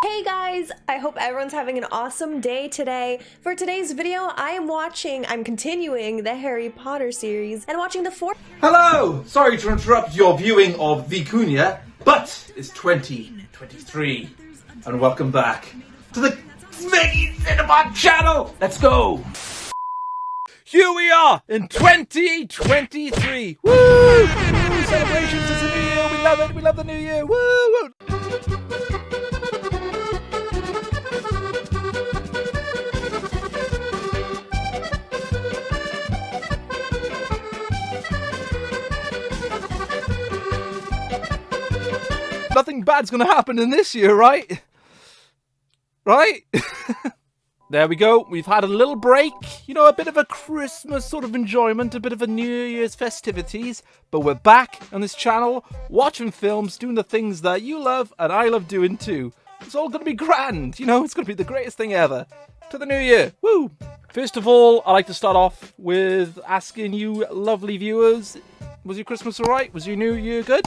Hey guys, I hope everyone's having an awesome day today. For today's video, I'm continuing the Harry Potter series and watching the fourth. Hello! Sorry to interrupt your viewing of Vicuña, but it's 2023, and welcome back to the Smeggy Cinema channel! Let's go! Here we are in 2023. Woo! Celebrations, it's a new year. We love it. We love the new year. Woo! Nothing bad's gonna happen in this year, right? Right? There we go. We've had a little break. You know, a bit of a Christmas sort of enjoyment, a bit of a New Year's festivities. But we're back on this channel, watching films, doing the things that you love and I love doing too. It's all going to be grand. You know, it's going to be the greatest thing ever. To the new year. Woo! First of all, I'd like to start off with asking you lovely viewers, was your Christmas alright? Was your New Year good?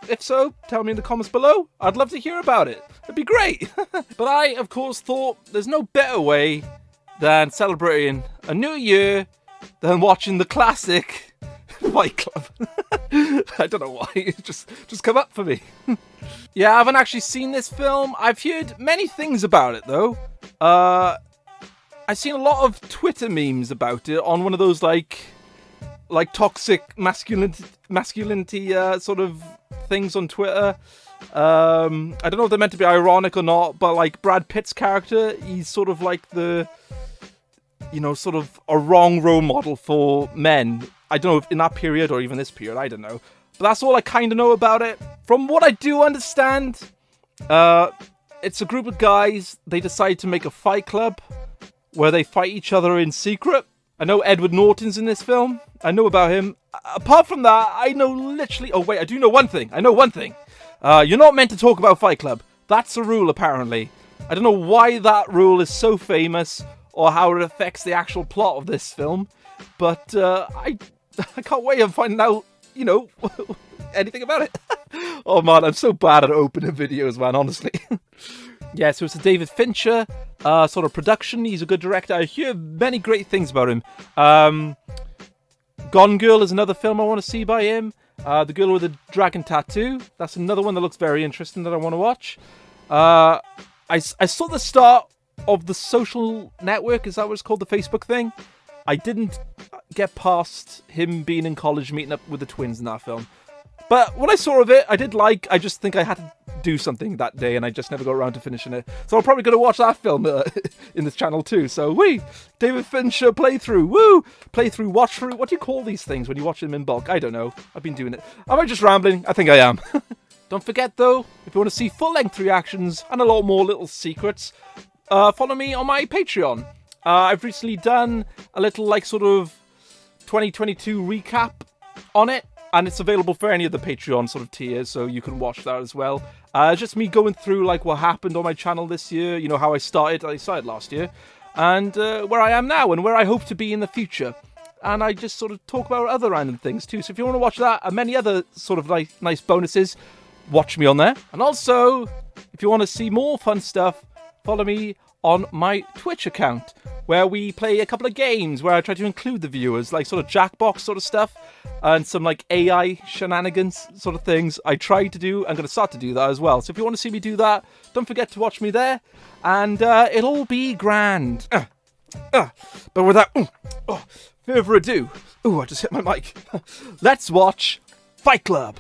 If so, tell me in the comments below. I'd love to hear about it. It'd be great. But I, of course, thought there's no better way than celebrating a new year than watching the classic Fight Club. I don't know why. It just come up for me. Yeah, I haven't actually seen this film. I've heard many things about it, though. I've seen a lot of Twitter memes about it on one of those, like toxic masculinity sort of things on Twitter. I don't know if they're meant to be ironic or not, but like Brad Pitt's character, he's sort of like the, you know, sort of a wrong role model for men. I don't know if in that period or even this period, I don't know. But that's all I kind of know about it. From what I do understand, it's a group of guys, they decide to make a fight club where they fight each other in secret. I know Edward Norton's in this film. I know about him. Apart from that, I know literally... Oh, wait, I do know one thing. I know one thing. You're not meant to talk about Fight Club. That's a rule, apparently. I don't know why that rule is so famous or how it affects the actual plot of this film. But I can't wait on finding out, you know, anything about it. Oh, man, I'm so bad at opening videos, man, honestly. Yeah, so it's a David Fincher sort of production. He's a good director. I hear many great things about him. Gone Girl is another film I want to see by him. The Girl with the Dragon Tattoo. That's another one that looks very interesting that I want to watch. I saw the start of The Social Network. Is that what it's called? The Facebook thing? I didn't get past him being in college meeting up with the twins in that film. But what I saw of it, I did like. I just think I had to do something that day and I just never got around to finishing it. So I'm probably going to watch that film in this channel too. So, David Fincher playthrough, woo! Playthrough, watch through. What do you call these things when you watch them in bulk? I don't know. I've been doing it. Am I just rambling? I think I am. Don't forget though, if you want to see full-length reactions and a lot more little secrets, follow me on my Patreon. I've recently done a little like sort of 2022 recap on it. And it's available for any of the Patreon sort of tiers, so you can watch that as well. It's just me going through like what happened on my channel this year, you know, how I started last year, and where I am now and where I hope to be in the future. And I just sort of talk about other random things too. So if you want to watch that and many other sort of nice bonuses, watch me on there. And also, if you want to see more fun stuff, follow me on my Twitch account, where we play a couple of games where I try to include the viewers, like sort of Jackbox sort of stuff, and some like AI shenanigans sort of things. I try to do, I'm going to start to do that as well. So if you want to see me do that, don't forget to watch me there, and it'll be grand. But without further ado, I just hit my mic. Let's watch Fight Club.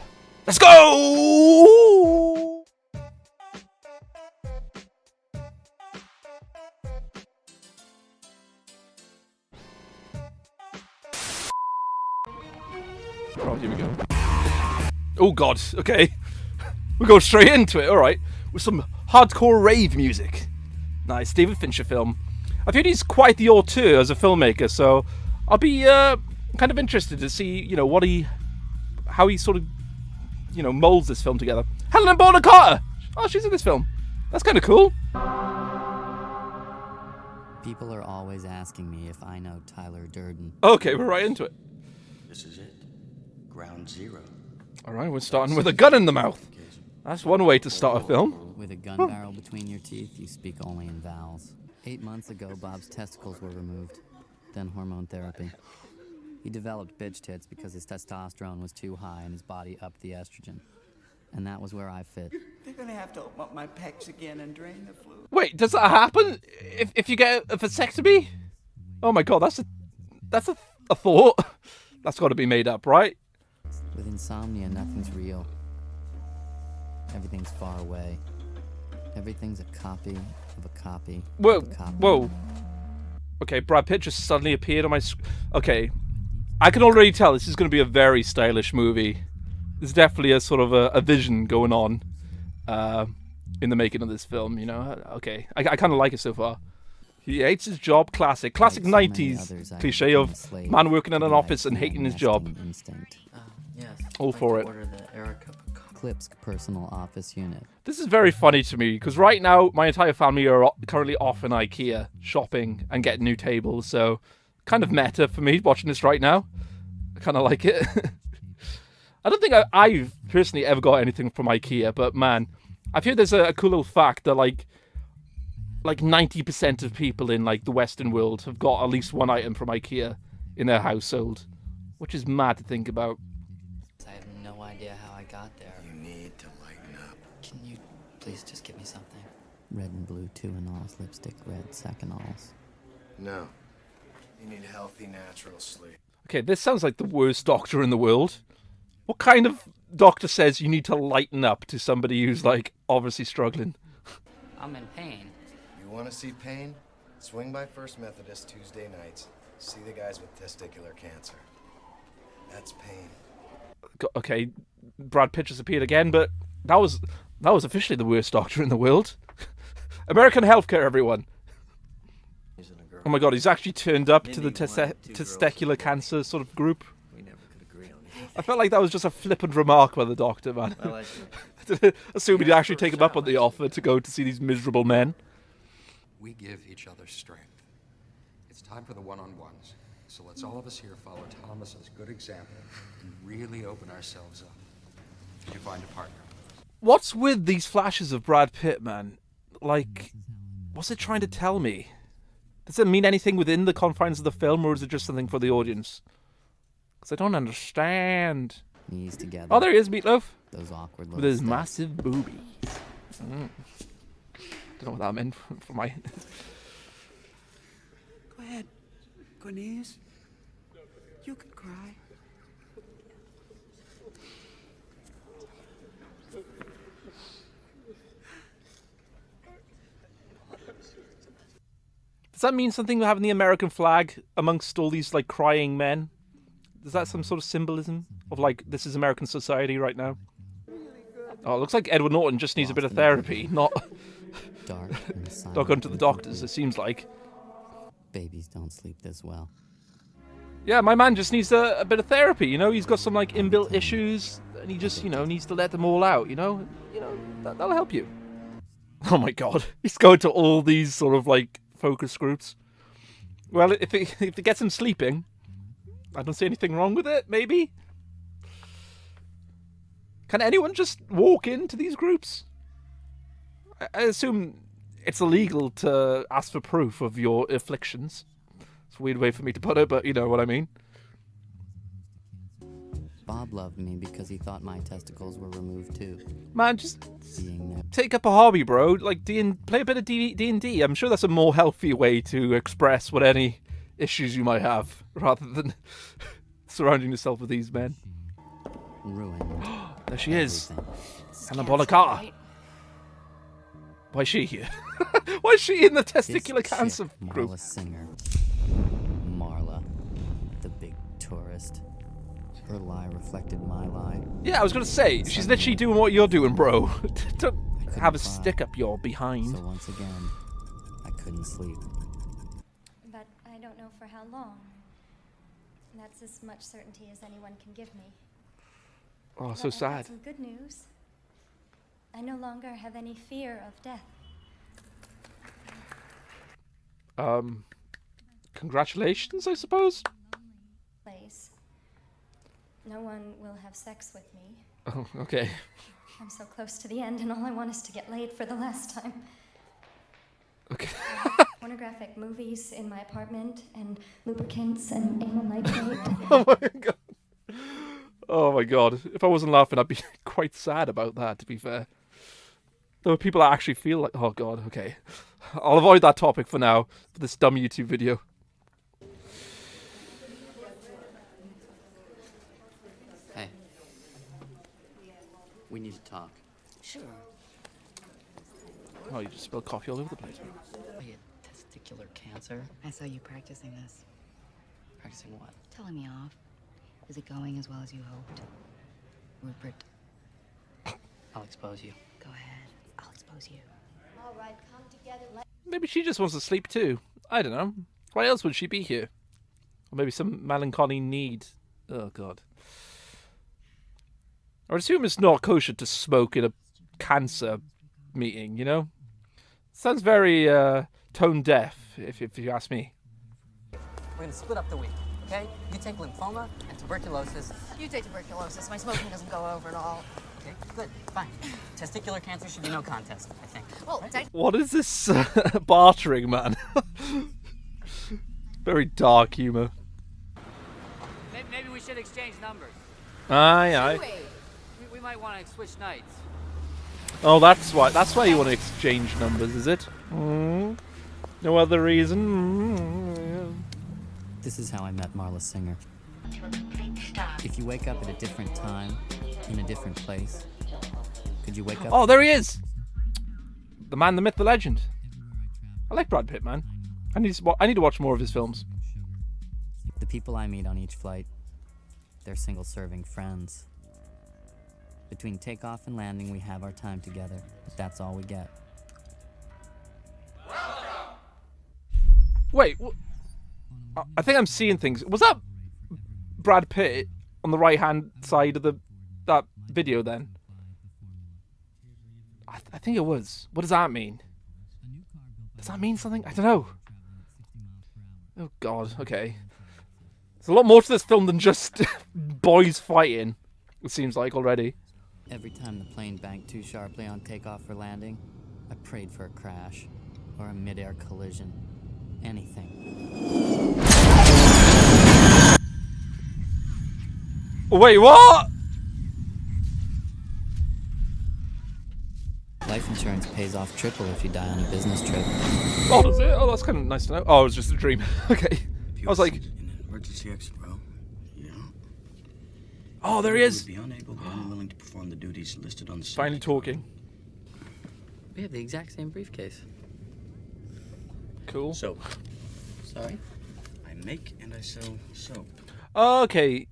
Let's go! Oh, here we go. Oh god, okay. We're going straight into it, alright. With some hardcore rave music. Nice, David Fincher film. I think he's quite the auteur as a filmmaker, so I'll be kind of interested to see, you know, how he sort of, you know, molds this film together. Helena Bonham Carter! Oh, she's in this film. That's kind of cool. People are always asking me if I know Tyler Durden. Okay, we're right into it. This is it. Ground zero. Alright, we're starting with a gun in the mouth. That's one way to start a film. With a gun barrel between your teeth, you speak only in vowels. 8 months ago, Bob's testicles were removed, then hormone therapy. He developed bitch tits because his testosterone was too high and his body upped the estrogen. And that was where I fit. They're gonna have to open up my pecs again and drain the fluid. Wait, does that happen if you get a vasectomy? Oh my god, that's a thought. That's got to be made up, right? With insomnia, nothing's real. Everything's far away. Everything's a copy of a copy Whoa, of a copy. whoa. Okay, Brad Pitt just suddenly appeared on my okay, I can already tell this is going to be a very stylish movie. There's definitely a sort of a vision going on in the making of this film, you know? Okay, I kind of like it so far. He hates his job, classic Like so many 90s others, I cliche became of a slave man working in to an the office and IKEA hating his job. nesting instinct. Yes. All for it. Order the Erica Klipsk personal office unit. This is very funny to me, because right now my entire family are currently off in IKEA, shopping and getting new tables, so kind of meta for me watching this right now. I kind of like it. I don't think I've personally ever got anything from IKEA, but man, I've heard there's a cool little fact that like 90% of people in like the Western world have got at least one item from IKEA in their household, which is mad to think about. I have no idea how I got there. You need to lighten up. Can you please just give me something? Red and blue 2-in-alls, lipstick red second-alls. No. You need healthy, natural sleep. Okay, this sounds like the worst doctor in the world. What kind of doctor says you need to lighten up to somebody who's like obviously struggling? I'm in pain. You want to see pain? Swing by First Methodist Tuesday nights. See the guys with testicular cancer. That's pain. Okay, Brad Pitt just appeared again, but that was officially the worst doctor in the world. American healthcare, everyone. Oh my god, he's actually turned up to the testicular cancer sort of group. We never could agree on anything. I felt like that was just a flippant remark by the doctor, man. Well, I do. Assuming he'd actually take him up on the offer to go to see these miserable men. We give each other strength. It's time for the one-on-ones. So let's all of us here follow Thomas's good example and really open ourselves up. Did you find a partner? What's with these flashes of Brad Pitt, man? Like, what's it trying to tell me? Does it mean anything within the confines of the film, or is it just something for the audience? Because I don't understand. Knees together. Oh, there he is, Meatloaf. Those awkward With little his steps. massive boobies. Don't know what that meant for my... Go ahead, Cornelius. You can cry. Does that mean something having the American flag amongst all these like crying men? Is that some sort of symbolism of like this is American society right now? Oh, it looks like Edward Norton just needs a bit of therapy, not Dark and silent. not going to the doctors. It seems like. Babies don't sleep this well. Yeah, my man just needs a bit of therapy. You know, he's got some like inbuilt issues, and he just needs to let them all out. You know, that'll help you. Oh my god, he's going to all these sort of like focus groups. Well, if it gets him sleeping, I don't see anything wrong with it. Maybe. Can anyone just walk into these groups? I assume it's illegal to ask for proof of your afflictions. It's a weird way for me to put it, but you know what I mean. Bob loved me because he thought my testicles were removed too. Man, just Being there. take up a hobby, bro. Like play a bit of D&D. I'm sure that's a more healthy way to express what any issues you might have, rather than surrounding yourself with these men. Ruined. There she is, everything. Anna Bonham Carter. Why is she here? Why is she in the This testicular chick, cancer group? Marla Singer. Marla, the big tourist. Her lie reflected my lie. Yeah, I was gonna say she's literally doing what you're doing, bro. Don't couldn't have a cry. stick up your behind. So once again, I couldn't sleep. But I don't know for how long. That's as much certainty as anyone can give me. Oh, But so I've got sad. some good news. I no longer have any fear of death. Congratulations, I suppose. Place. No one will have sex with me. Oh, okay. I'm so close to the end, and all I want is to get laid for the last time. Okay. Pornographic movies in my apartment, and lubricants and anal nitrate. Oh my god. Oh my god. If I wasn't laughing, I'd be quite sad about that, to be fair. There are people that actually feel like... Oh god, okay. I'll avoid that topic for now, for this dumb YouTube video. Hey. We need to talk. Sure. Oh, you just spilled coffee all over the place. You had testicular cancer? I saw you practicing this. Practicing what? Telling me off. Is it going as well as you hoped? Rupert, I'll expose you. go ahead. I'll expose you. All right, come together. Maybe she just wants to sleep too. I don't know. Why else would she be here? Or maybe some melancholy need. Oh god. I would assume it's not kosher to smoke in a cancer meeting, you know? Sounds very tone deaf, if you ask me. We're gonna split up the week, okay? You take lymphoma and tuberculosis. You take tuberculosis. My smoking doesn't go over at all. Okay, good, fine. Testicular cancer should be no contest, I think. Well, What is this bartering, man? Very dark humour. Maybe we should exchange numbers. Aye, aye. We might want to switch nights. Oh, that's why. That's why you want to exchange numbers, is it? No other reason. This is how I met Marla Singer. If you wake up at a different time, in a different place, could you wake up... Oh, there he is! The man, the myth, the legend. I like Brad Pitt, man. I need to watch more of his films. The people I meet on each flight, they're single-serving friends. Between takeoff and landing, we have our time together, but that's all we get. Wait, I think I'm seeing things. Was that Brad Pitt on the right-hand side of that video then? I think it was. What does that mean? Does that mean something? I don't know. Oh god, okay. There's a lot more to this film than just boys fighting, it seems like already. Every time the plane banked too sharply on takeoff or landing, I prayed for a crash or a mid-air collision. Anything. Wait, what? Life insurance pays off triple if you die on a business trip. Oh, does it? Oh, that's kind of nice to know. Oh, it was just a dream. Okay. I was like... In an emergency exit row. Yeah. Oh, there he is. Would be unable or unwilling to perform the duties listed on the Finally talking. We have the exact same briefcase. Cool. Soap. Sorry? I make and I sell soap. Okay.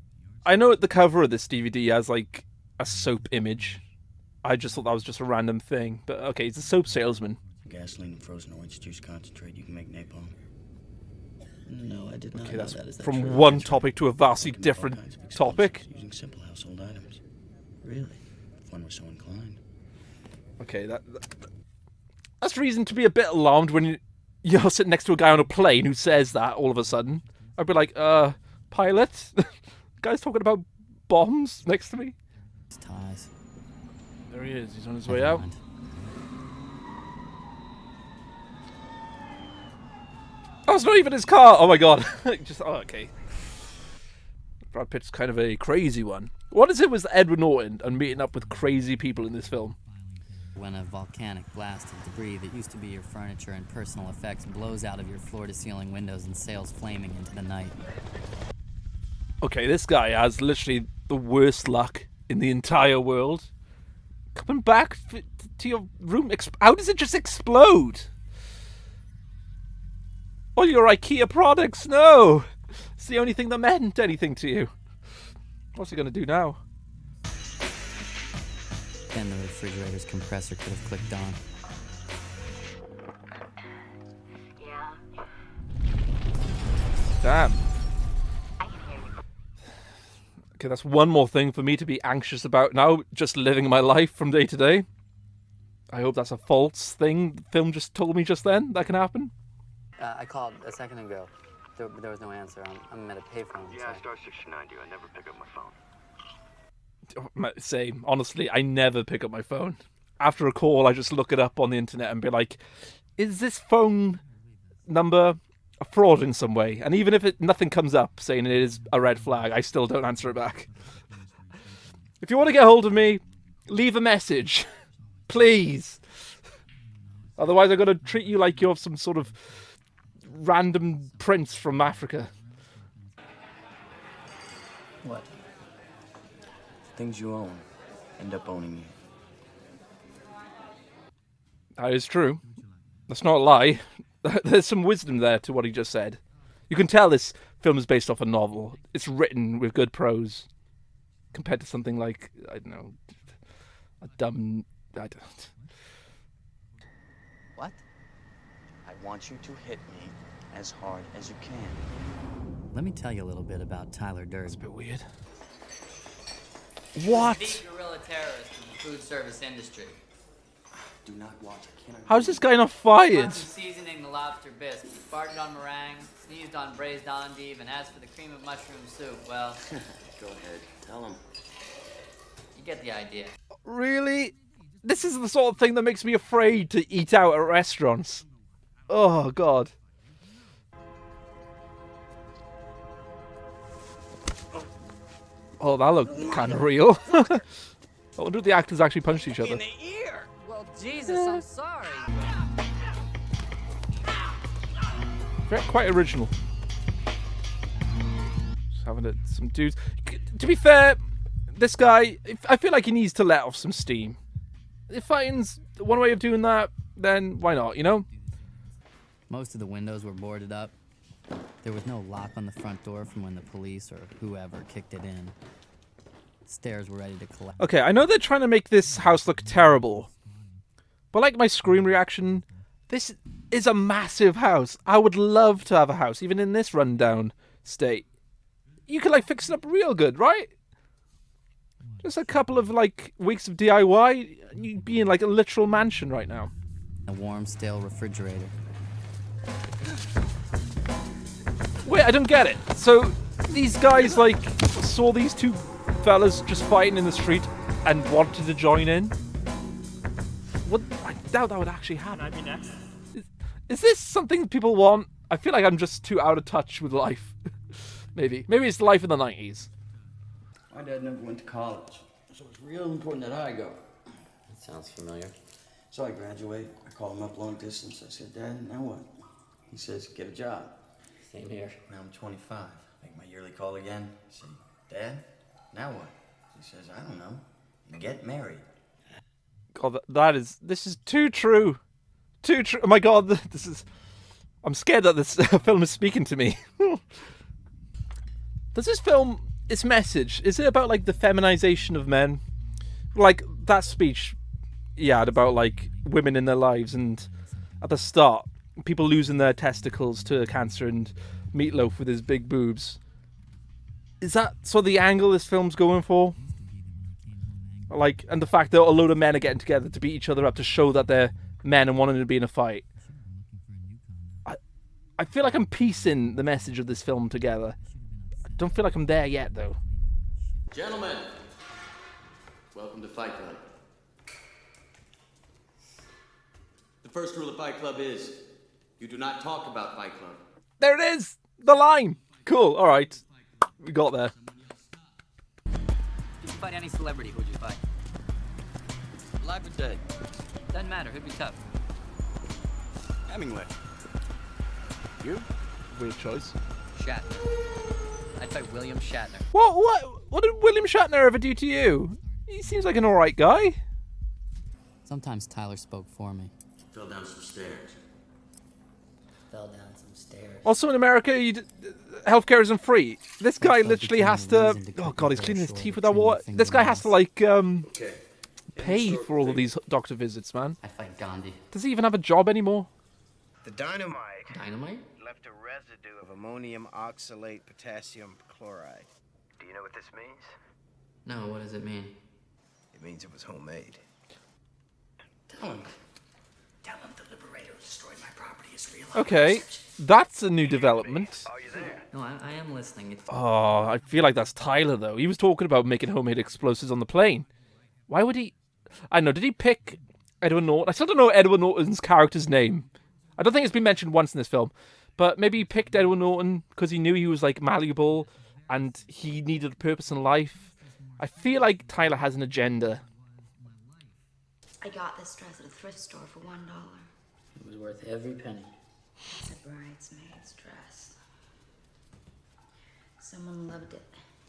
I know the cover of this DVD has like a soap image. I just thought that was just a random thing. But okay, he's a soap salesman. Gasoline and frozen orange juice concentrate, you can make napalm. No, I did not. Okay, know that's that. Is that from true? one That's topic right. to a vastly You can make all different kinds of topic. explosives using simple household items. Really? If one were so inclined. Okay, that's reason to be a bit alarmed when you're sitting next to a guy on a plane who says that all of a sudden. I'd be like, pilot? Guy's talking about bombs next to me? It's ties. There he is, he's on his way out. Mind. Oh, it's not even his car! Oh my god. Just, oh, okay. Brad Pitt's kind of a crazy one. What is it with Edward Norton and meeting up with crazy people in this film? When a volcanic blast of debris that used to be your furniture and personal effects blows out of your floor-to-ceiling windows and sails flaming into the night. Okay, this guy has literally the worst luck in the entire world. Coming back to your room, how does it just explode? All your IKEA products, no! It's the only thing that meant anything to you. What's he gonna do now? Then the refrigerator's compressor could have clicked on. Damn. Okay, that's one more thing for me to be anxious about now, just living my life from day to day. I hope that's a false thing the film just told me just then that can happen. I called a second ago. There was no answer. I'm at a payphone. Yeah, star 690. I never pick up my phone. Same. Honestly, I never pick up my phone. After a call, I just look it up on the internet and be like, is this phone number a fraud in some way? And even if nothing comes up saying it is a red flag, I still don't answer it back. If you want to get hold of me, leave a message. Please. Otherwise, I'm going to treat you like you're some sort of random prince from Africa. What? Things you own end up owning you. That is true. That's not a lie. There's some wisdom there to what he just said. You can tell this film is based off a novel. It's written with good prose. Compared to something like, I don't know, a dumb... I don't... What? I want you to hit me as hard as you can. Let me tell you a little bit about Tyler Durden. It's a bit weird. The What? guerrilla terrorist in the food service industry. Do not watch. I can't. How's this guy not fired? Lots of seasoning the lobster bisque. Farted on meringue, sneezed on braised endive, and as for the cream of mushroom soup, well... Go ahead. Tell him. You get the idea. Really? This is the sort of thing that makes me afraid to eat out at restaurants. Oh, God. Oh, that looked kind of real. I wonder if the actors actually punched each other. Well, Jesus, I'm sorry. Quite original. Just having some dudes. To be fair, this guy, I feel like he needs to let off some steam. If fighting's one way of doing that, then why not, you know? Most of the windows were boarded up. There was no lock on the front door from when the police or whoever kicked it in. Stairs were ready to collapse. Okay, I know they're trying to make this house look terrible. But like my Scream reaction, this is a massive house. I would love to have a house, even in this rundown state. You could like fix it up real good, right? Just a couple of like weeks of DIY, you'd be in like a literal mansion right now. A warm, stale refrigerator. Wait, I don't get it. So these guys like saw these two fellas just fighting in the street and wanted to join in? What? I doubt that would actually happen. Can I be next? Is this something people want? I feel like I'm just too out of touch with life. Maybe it's life in the 90s. My dad never went to college, so it's real important that I go. That sounds familiar. So I graduate. I call him up long distance. I said, Dad, now what? He says, get a job. Same here. Now I'm 25. Make my yearly call again. I say, Dad, now what? He says, I don't know. Get married. God, this is too true. Too true. Oh my God, this is... I'm scared that this film is speaking to me. Does this film, its message, is it about like the feminization of men? Like that speech he had about like women in their lives, and at the start, people losing their testicles to cancer and Meatloaf with his big boobs. Is that sort of the angle this film's going for? Like, and the fact that a load of men are getting together to beat each other up to show that they're men and wanting to be in a fight. I feel like I'm piecing the message of this film together. I don't feel like I'm there yet, though. Gentlemen, welcome to Fight Club. The first rule of Fight Club is, you do not talk about Fight Club. There it is! The line! Cool, alright. We got there. If you fight any celebrity, who'd you fight? Alive or dead? Doesn't matter, who'd be tough? Hemingway. You? Weird choice. Shatner. I'd fight William Shatner. What did William Shatner ever do to you? He seems like an alright guy. Sometimes Tyler spoke for me. Fell down some stairs. Fell down some stairs. Also in America, healthcare isn't free. This guy literally has to... Oh God, he's cleaning his teeth with that water. This guy has to like, pay for all of these doctor visits, man. I fight Gandhi. Does he even have a job anymore? The dynamite Dynamite? left a residue of ammonium oxalate potassium chloride. Do you know what this means? No, what does it mean? It means it was homemade. Tell him. Tell him the Liberator who destroyed my property is real. Okay, that's a new development. Are you there? No, I am listening. It's... Oh, I feel like that's Tyler, though. He was talking about making homemade explosives on the plane. Why would he... I don't know, did he pick Edward Norton? I still don't know Edward Norton's character's name. I don't think it's been mentioned once in this film. But maybe he picked Edward Norton because he knew he was, like, malleable and he needed a purpose in life. I feel like Tyler has an agenda. I got this dress at a thrift store for $1. It was worth every penny. It's a bridesmaid's dress. Someone loved it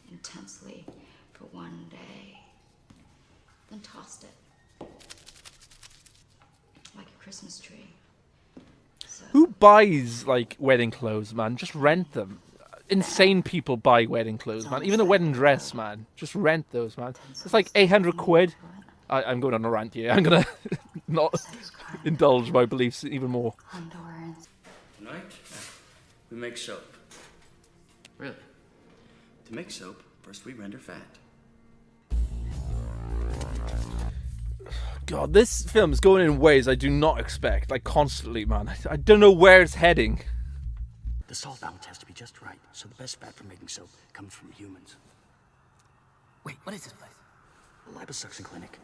intensely for one day, then tossed it like a Christmas tree. So, Who buys, like, wedding clothes, man? Just rent them. Insane people buy wedding clothes, man. Even a wedding dress, man. Just rent those, man. It's like 800 quid. I'm going on a rant here. I'm going to not indulge my beliefs even more. Tonight, we make soap. Really? To make soap, first we render fat. God, this film is going in ways I do not expect. Like, constantly, man. I don't know where it's heading. The salt balance has to be just right, so the best fat for making soap comes from humans. Wait, what is this place? The liposuction clinic.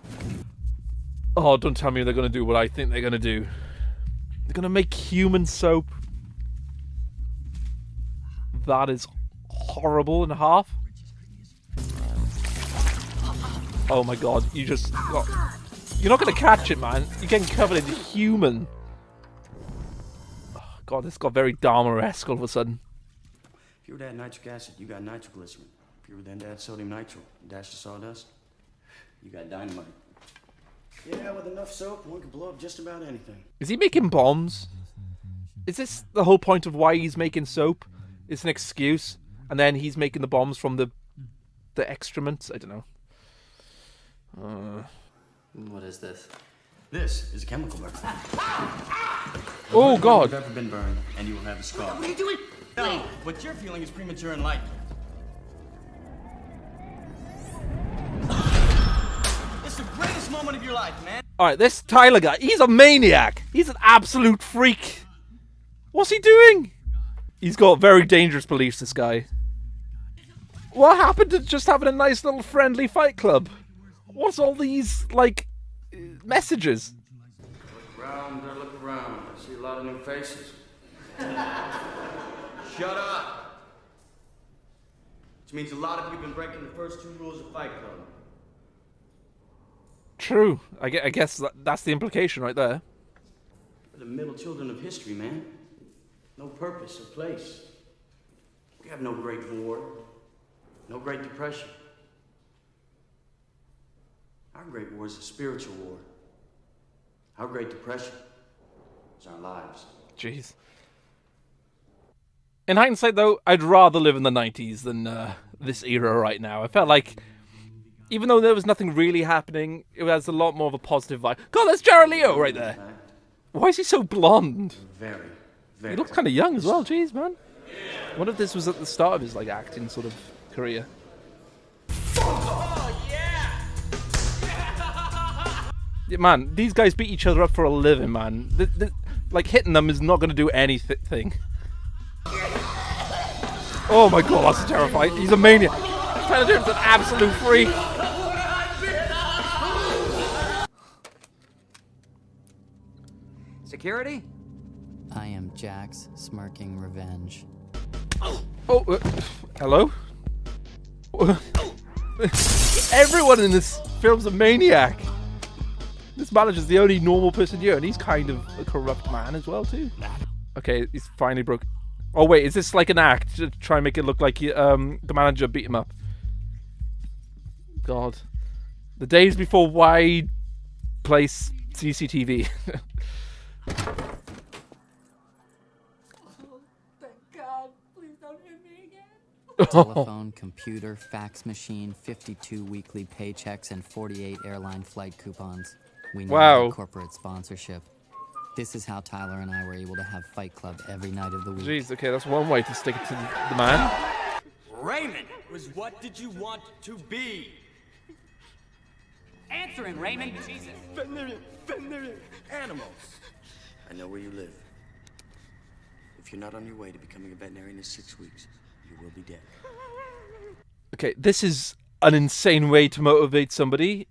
Oh, don't tell me they're going to do what I think they're going to do. They're going to make human soap. That is horrible and a half. Oh my god, you just... Oh, you're not going to catch it, man. You're getting covered in human. Oh, god, this got very Dharma-esque all of a sudden. If you were to add nitric acid, you got nitroglycerin. If you were then to add sodium nitro, dash the sawdust, you got dynamite. Yeah, with enough soap, one could blow up just about anything. Is he making bombs? Is this the whole point of why he's making soap? It's an excuse, and then he's making the bombs from the excrements? I don't know. What is this? This is a chemical burn. Oh god! You've ever been burned, and you will have a scar. What are you doing? No, what you're feeling is premature enlightenment. It's the greatest moment of your life, man. Alright, this Tyler guy, he's a maniac! He's an absolute freak! What's he doing? He's got very dangerous beliefs, this guy. What happened to just having a nice little friendly fight club? What's all these, like, messages? Look around, look around. I see a lot of new faces. Shut up! Which means a lot of you have been breaking the first 2 rules of Fight Club. True. I guess that's the implication right there. We're the middle children of history, man. No purpose or place. We have no Great War, no Great Depression. Our Great War is a spiritual war. Our Great Depression is our lives. Jeez. In hindsight, though, I'd rather live in the 90s than this era right now. I felt like, even though there was nothing really happening, it has a lot more of a positive vibe. God, that's Jared Leto right there. Why is he so blonde? Very, very. He looks kind of young as well. Jeez, man. What if this was at the start of his like acting sort of career? Yeah, man, these guys beat each other up for a living, man. Like, hitting them is not going to do anything. Oh my god, that's terrifying. He's a maniac. Tyler Durden's an absolute freak. Security? I am Jack's smirking revenge. Oh, hello? Everyone in this film's a maniac. This manager's the only normal person here, and he's kind of a corrupt man as well, too. Okay, he's finally broke. Oh, wait, is this like an act to try and make it look like the manager beat him up? God. The days before wide place CCTV. Telephone, computer, fax machine, 52 weekly paychecks, and 48 airline flight coupons. We now have corporate sponsorship. This is how Tyler and I were able to have Fight Club every night of the week. Jeez, okay, that's one way to stick it to the man. Raymond was what did you want to be? Answer him, Raymond. Jesus. Veterinarian. Animals. I know where you live. If you're not on your way to becoming a veterinarian in 6 weeks, you will be dead. Okay, this is an insane way to motivate somebody.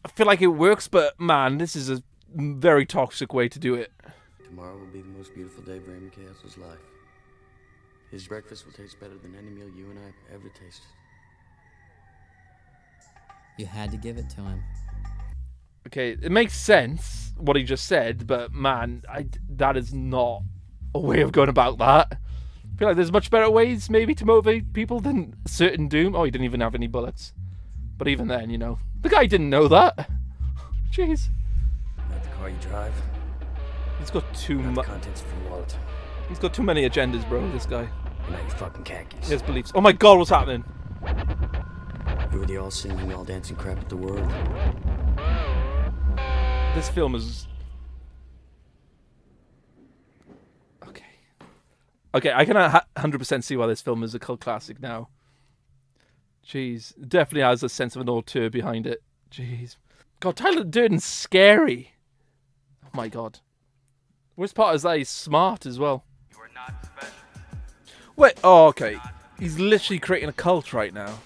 I feel like it works, but man, this is a very toxic way to do it. Tomorrow will be the most beautiful day of Raymond Castle's life. His breakfast will taste better than any meal you and I have ever tasted. You had to give it to him. Okay, it makes sense what he just said, but man, that is not a way of going about that. I feel like there's much better ways maybe to motivate people than certain doom. Oh, he didn't even have any bullets. But even then, you know, the guy didn't know that. Jeez. Not the car you drive. He's got too much. Contents of your wallet. He's got too many agendas, bro. This guy. And not your fucking khakis. He has beliefs. Oh my God, what's happening? You were the all singing, all dancing crap at the world. This film is. Okay, I can 100% see why this film is a cult classic now. Jeez, it definitely has a sense of an auteur behind it. Jeez. God, Tyler Durden's scary. Oh my God. Worst part is that he's smart as well. You are not special. Wait, oh, okay. He's literally creating a cult right now.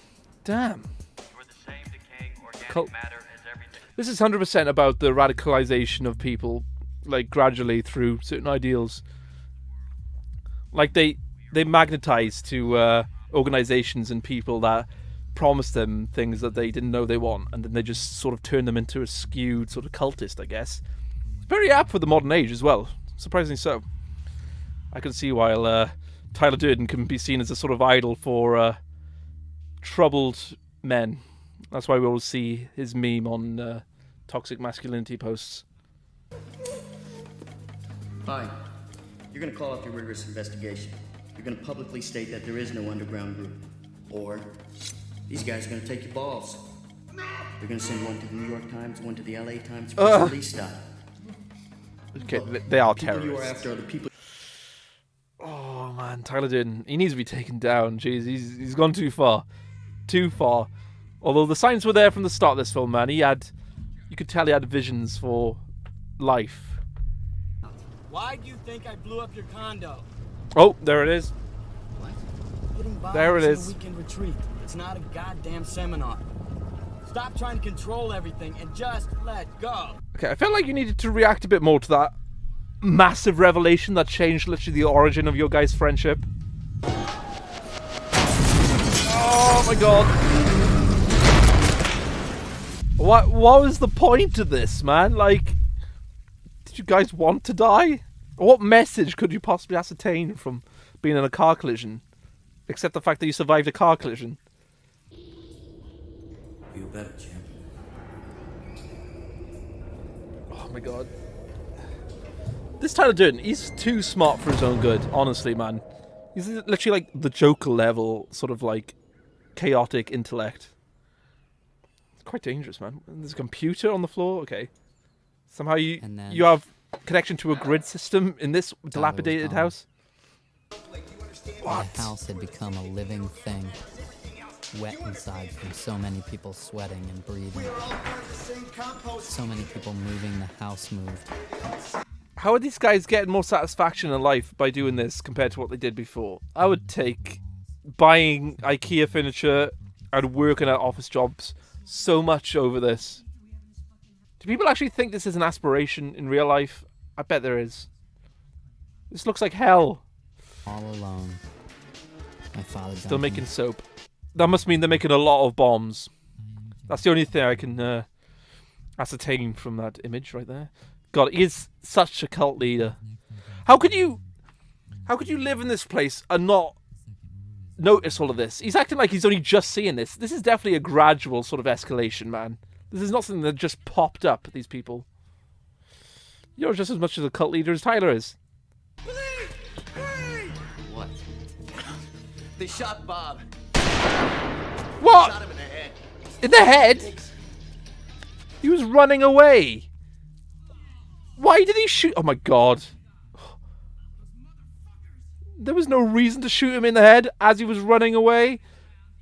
Damn. You are the same decaying organic Cult. matter as everything. This is 100% about the radicalization of people, like, gradually through certain ideals. Like, they magnetize to organizations and people that promise them things that they didn't know they want, and then they just sort of turn them into a skewed sort of cultist, I guess. It's very apt for the modern age as well, surprisingly so. I can see why Tyler Durden can be seen as a sort of idol for troubled men. That's why we always see his meme on toxic masculinity posts. Fine. You're gonna call off your rigorous investigation. You're gonna publicly state that there is no underground group. Or these guys are gonna take your balls. They're gonna send one to the New York Times, one to the LA Times for a police stop. Okay, they are People terrorists. you are after are the people. Oh man, Tyler Durden, he needs to be taken down. Jeez, he's gone too far. Too far. Although the signs were there from the start of this film, man. You could tell he had visions for life. Why do you think I blew up your condo? Oh, there it is. Hitting There it bodies in is. a weekend retreat. It's not a goddamn seminar. Stop trying to control everything and just let go. Okay, I felt like you needed to react a bit more to that massive revelation that changed literally the origin of your guys' friendship. Oh my God. What was the point of this, man? Like, did you guys want to die? What message could you possibly ascertain from being in a car collision? Except the fact that you survived a car collision. Feel better, Jim. Oh my God. This Tyler Durden, he's too smart for his own good, honestly, man. He's literally like the Joker level, sort of like chaotic intellect. It's quite dangerous, man. There's a computer on the floor, okay. Somehow you have connection to a grid system in this dilapidated house. What? The house had become a living thing, wet inside from so many people sweating and breathing. So many people moving, the house moved. How are these guys getting more satisfaction in life by doing this compared to what they did before? I would take buying IKEA furniture and working at office jobs so much over this. Do people actually think this is an aspiration in real life? I bet there is. This looks like hell. All alone. My father Still making soap. That must mean they're making a lot of bombs. That's the only thing I can ascertain from that image right there. God, he is such a cult leader. How could you live in this place and not notice all of this? He's acting like he's only just seeing this. This is definitely a gradual sort of escalation, man. This is not something that just popped up, these people. You're just as much of a cult leader as Tyler is. What? They shot Bob. What? Shot him in the head. In the head? He was running away. Why did he shoot? Oh my God. There was no reason to shoot him in the head as he was running away.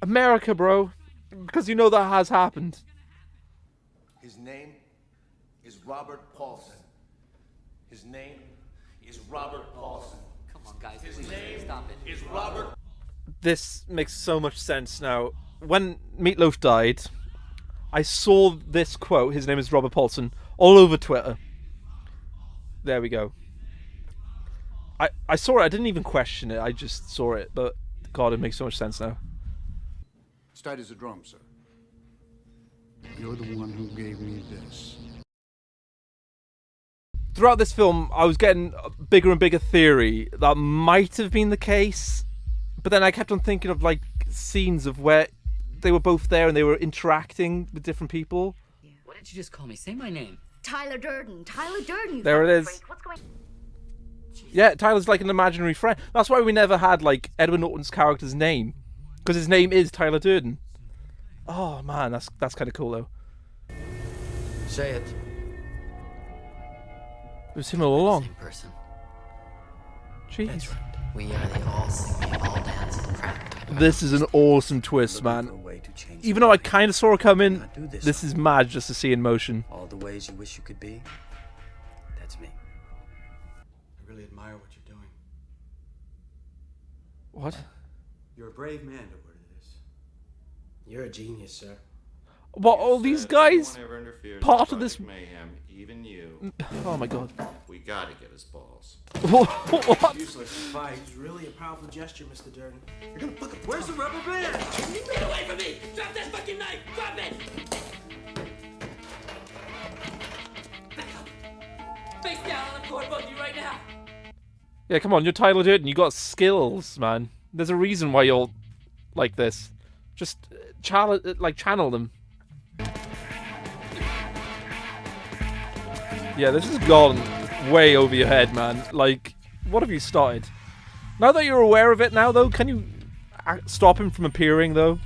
America, bro. Because you know that has happened. His name is Robert Paulson. His name is Robert Paulson. Come on, guys, His please, name stop it. is Robert. This makes so much sense now. When Meatloaf died, I saw this quote, his name is Robert Paulson, all over Twitter. There we go. I saw it, I didn't even question it, I just saw it, but God, it makes so much sense now. As tight as a drum, sir. You're the one who gave me this. Throughout this film, I was getting a bigger and bigger theory that might have been the case, but then I kept on thinking of like scenes of where they were both there and they were interacting with different people. What did you just call me? Say my name. Tyler Durden. Tyler Durden. You There it is. freak. What's going? Yeah, Tyler's like an imaginary friend. That's why we never had like Edward Norton's character's name, because his name is Tyler Durden. Oh man, that's kind of cool though. Say it. It was him all along. Same person. Jeez. We are the all singing, all dancing crack. This is an awesome twist, man. Even though I kind of saw it coming, this is mad just to see in motion. All the ways you wish you could be, that's me. I really admire what you're doing. What? You're a brave man to order this. You're a genius, sir. What, all these guys? No one ever interferes Part with of this... Project Mayhem, even you. Oh my god. We gotta get his balls. What? Useless fight. It's really a powerful gesture, Mr. Durden. You're gonna fucking. Where's the rubber band? Get away from me! Drop that fucking knife! Drop it! Back up! Face down on the floor, both of you, right now! Yeah, come on, you're Tyler Durden. You got skills, man. There's a reason why you're like this. Just channel them. Yeah, this has gone way over your head, man. Like, what have you started? Now that you're aware of it now, though, can you stop him from appearing, though?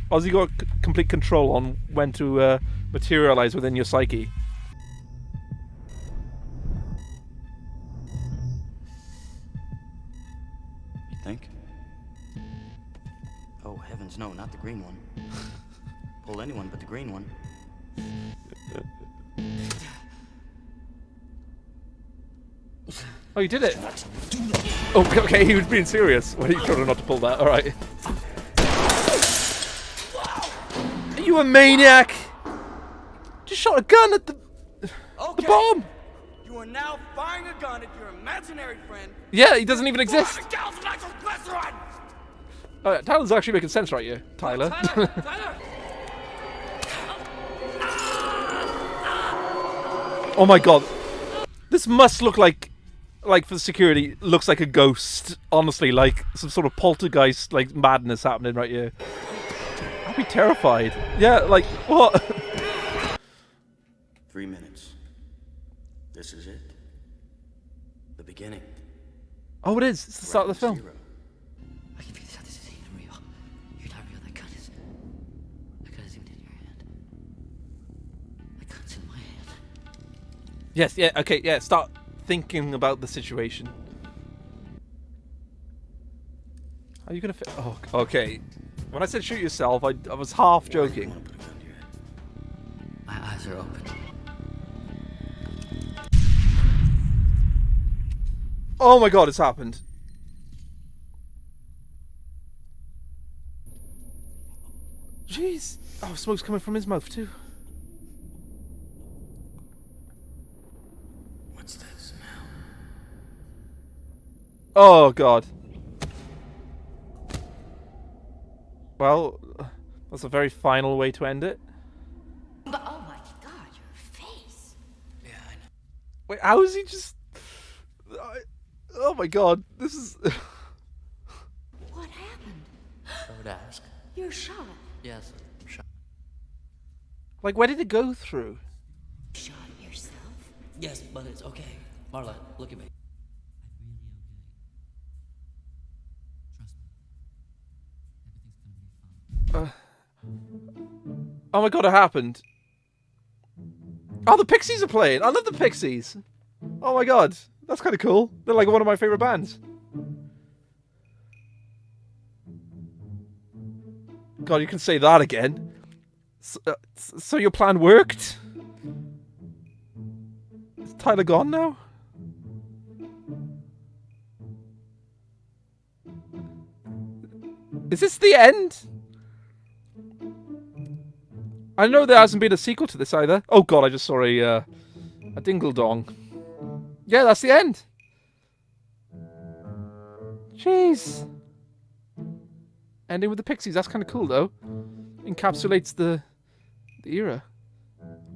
Or has he got complete control on when to materialize within your psyche? You think? Oh, heavens, no, not the green one. Pull anyone but the green one. Oh, you did it! Oh, okay, he was being serious when he told her not to pull that. Alright. Are you a maniac? Just shot a gun at the bomb! You are now firing a gun at your imaginary friend. Yeah, he doesn't even exist! Oh, Tyler's actually making sense right here, Tyler. Oh my god. This must look like for security, looks like a ghost. Honestly, like some sort of poltergeist, like madness happening right here. I'd be terrified. Yeah, like, what? 3 minutes. This is it. The beginning. Oh, it is. It's the start of the film. Zero. I can feel this out. This isn't even real. You're not real. That gun is. That gun isn't even in your hand. That gun's in my hand. Yes, yeah, okay, yeah, start thinking about the situation. Are you gonna oh, okay. When I said shoot yourself, I was half joking. My eyes are open. Oh my god, it's happened. Jeez. Oh, smoke's coming from his mouth too. What's that smell? Oh god. Well, that's a very final way to end it. But oh my god, your face. Yeah, I know. Wait, how is he just... Oh my god, this is... What happened? I would ask. You're shot. Yes, shot. Like, where did it go through? Shot yourself? Yes, but it's okay. Marla, look at me. Oh my god, it happened. Oh, the Pixies are playing. I love the Pixies. Oh my god, that's kind of cool. They're like one of my favorite bands. God, you can say that again. So your plan worked? Is Tyler gone now? Is this the end? I know there hasn't been a sequel to this either. Oh god, I just saw a dingle dong. Yeah, that's the end. Jeez. Ending with the Pixies, that's kind of cool though. Encapsulates the era.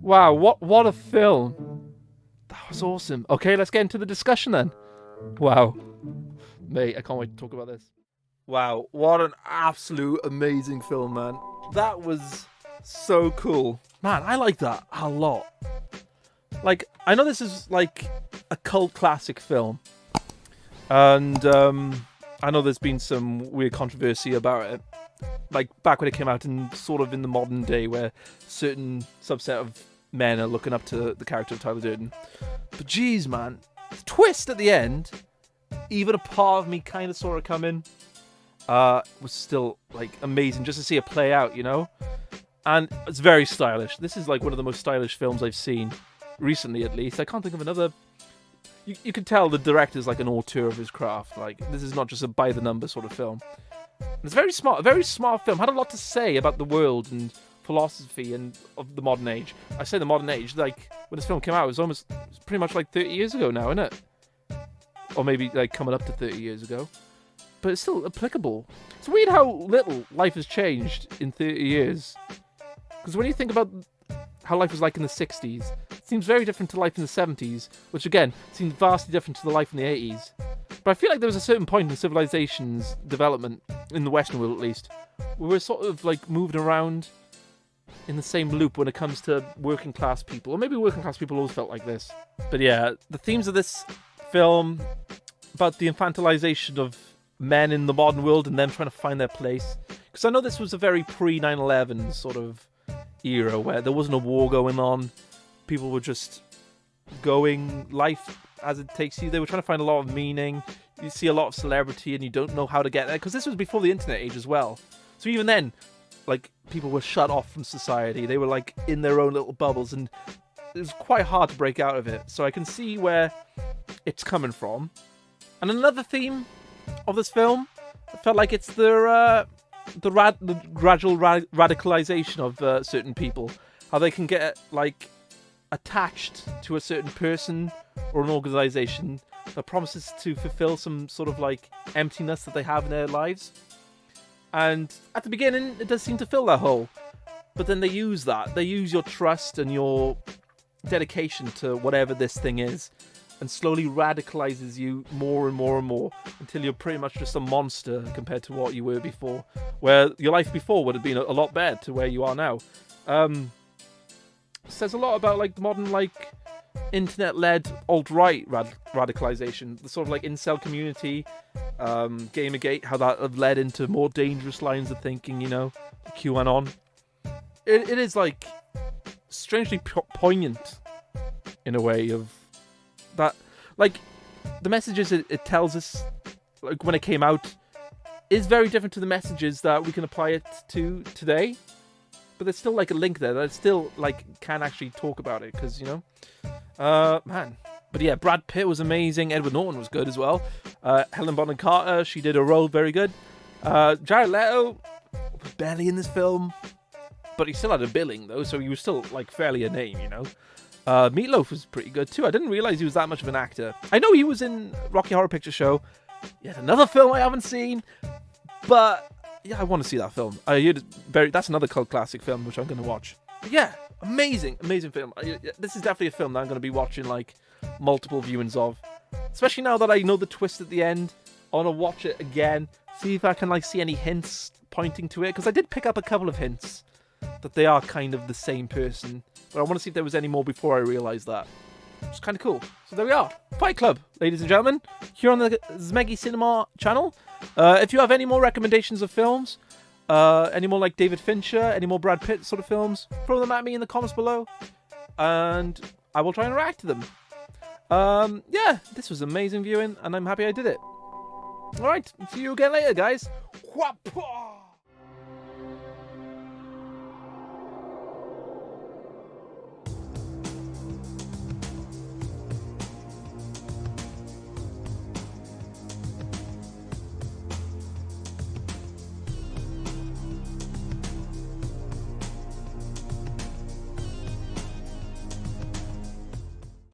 Wow, what a film. That was awesome. Okay, let's get into the discussion then. Wow. Mate, I can't wait to talk about this. Wow, what an absolute amazing film, man. That was so cool. Man, I like that a lot. Like, I know this is like a cult classic film. And I know there's been some weird controversy about it. Like, back when it came out and sort of in the modern day where certain subset of men are looking up to the character of Tyler Durden. But geez, man, the twist at the end, even a part of me kind of saw it coming, was still, like, amazing just to see it play out, you know? And it's very stylish. This is, like, one of the most stylish films I've seen, recently at least. I can't think of another... You can tell the director's, like, an auteur of his craft. Like, this is not just a by-the-number sort of film. And it's a very smart film. Had a lot to say about the world and philosophy and of the modern age. I say the modern age, like, when this film came out, it was pretty much like 30 years ago now, isn't it? Or maybe, like, coming up to 30 years ago. But it's still applicable. It's weird how little life has changed in 30 years. Because when you think about how life was like in the 60s, it seems very different to life in the 70s, which again, seems vastly different to the life in the 80s. But I feel like there was a certain point in civilization's development, in the Western world at least, where we're sort of like moving around in the same loop when it comes to working class people. Or maybe working class people always felt like this. But yeah, the themes of this film, about the infantilization of men in the modern world and them trying to find their place. Because I know this was a very pre-9/11 sort of era where there wasn't a war going on. People were just going life as it takes you. They were trying to find a lot of meaning. You see a lot of celebrity and you don't know how to get there. Because this was before the internet age as well. So even then, like, people were shut off from society. They were like in their own little bubbles and it was quite hard to break out of it. So I can see where it's coming from. And another theme of this film, I felt like it's the gradual radicalization of certain people. How they can get, like, attached to a certain person or an organization that promises to fulfill some sort of, like, emptiness that they have in their lives. And at the beginning, it does seem to fill that hole. But then they use that. They use your trust and your dedication to whatever this thing is, and slowly radicalizes you more and more and more until you're pretty much just a monster compared to what you were before, where your life before would have been a lot better to where you are now. Says a lot about, like, the modern, like, internet-led alt-right radicalization, the sort of, like, incel community, Gamergate, how that have led into more dangerous lines of thinking, you know, QAnon. It is, like, strangely poignant in a way of that, like, the messages it tells us, like, when it came out, is very different to the messages that we can apply it to today. But there's still, like, a link there that still, like, can actually talk about it, because, you know, man. But yeah, Brad Pitt was amazing. Edward Norton was good as well. Helen Bonham Carter, she did her role very good. Jared Leto was barely in this film, but he still had a billing though, so he was still, like, fairly a name, you know. Meatloaf was pretty good too. I didn't realize he was that much of an actor. I know he was in Rocky Horror Picture Show. Yet another film I haven't seen, but yeah, I want to see that film. That's another cult classic film which I'm going to watch. But yeah, amazing film. This is definitely a film that I'm going to be watching, like, multiple viewings of, especially now that I know the twist at the end. I want to watch it again, see if I can, like, see any hints pointing to it, because I did pick up a couple of hints that they are kind of the same person, but I want to see if there was any more before I realised that. It's kind of cool. So there we are. Fight Club, ladies and gentlemen, here on the Zmegi Cinema channel. If you have any more recommendations of films, any more, like, David Fincher, any more Brad Pitt sort of films, throw them at me in the comments below, and I will try and react to them. Yeah, this was amazing viewing, and I'm happy I did it. Alright, see you again later, guys. Whapa!